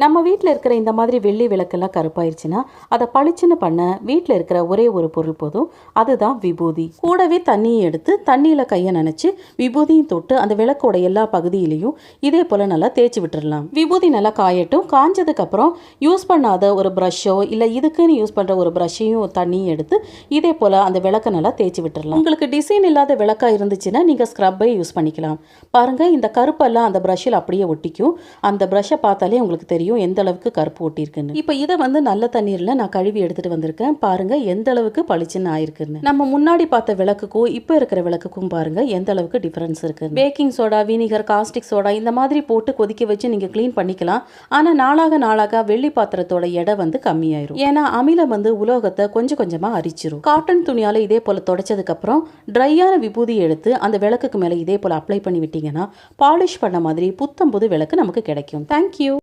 நம்ம வீட்டில் இருக்கிற இந்த மாதிரி வெள்ளி விளக்கெல்லாம் கருப்பாயிருச்சுன்னா அதை பளிச்சுன்னு பண்ண வீட்டில் இருக்கிற ஒரே ஒரு பொருள் போதும், அதுதான் விபூதி. கூடவே தண்ணியை எடுத்து தண்ணியில் கையை நனைச்சு விபூதியும் தொட்டு அந்த விளக்கோட எல்லா பகுதியிலையும் இதே போல் நல்லா தேய்ச்சி விட்டுடலாம். விபூதி நல்லா காயட்டும். காஞ்சதுக்கப்புறம் யூஸ் பண்ணாத ஒரு ப்ரஷ்ஷோ இல்லை இதுக்குன்னு யூஸ் பண்ணுற ஒரு ப்ரஷ்ஷையும் தண்ணியும் எடுத்து இதே போல் அந்த விளக்கை நல்லா தேய்ச்சி விட்டுடலாம். உங்களுக்கு டிசைன் இல்லாத விளக்காக இருந்துச்சுன்னா நீங்கள் ஸ்க்ரப்பை யூஸ் பண்ணிக்கலாம். பாருங்கள், இந்த கருப்பெல்லாம் அந்த ப்ரஷ்ஷில் அப்படியே ஒட்டிக்கும். அந்த ப்ரஷ்ஷை பார்த்தாலே உங்களுக்கு தெரியும் எந்த அளவுக்கு கருப்பு ஒட்டியிருக்குன்னு. இப்போ இதை நல்ல தண்ணீரில் நான் கழுவி எடுத்துட்டு வந்திருக்கேன். பாருங்க எந்த அளவுக்கு பளிச்சுன்னு ஆயிருக்குன்னு. நம்ம முன்னாடி பார்த்த விளக்குக்கும் இப்போ இருக்கிற விளக்குக்கும் பாருங்க எந்த அளவுக்கு டிஃபரன்ஸ் இருக்கு. Baking soda, vinegar, caustic soda இந்த மாதிரி போட்டு கொதிக்க வச்சு நீங்க கிளீன் பண்ணிக்கலாம். ஆனா நாளாக வெள்ளி பாத்திரத்தோட எடை கம்மியாயிரும். ஏன்னா அமிலம் உலோகத்தை கொஞ்சம் கொஞ்சமா அரிச்சிரும். காட்டன் துணியால இதே போல தொடச்சதுக்கு அப்புறம் ட்ரையான விபூதி எடுத்து அந்த விளக்குக்கு மேல இதே போல அப்ளை பண்ணி விட்டீங்கன்னா பாலிஷ் பண்ண மாதிரி புத்தம் புது விளக்கு நமக்கு கிடைக்கும். தேங்க்யூ.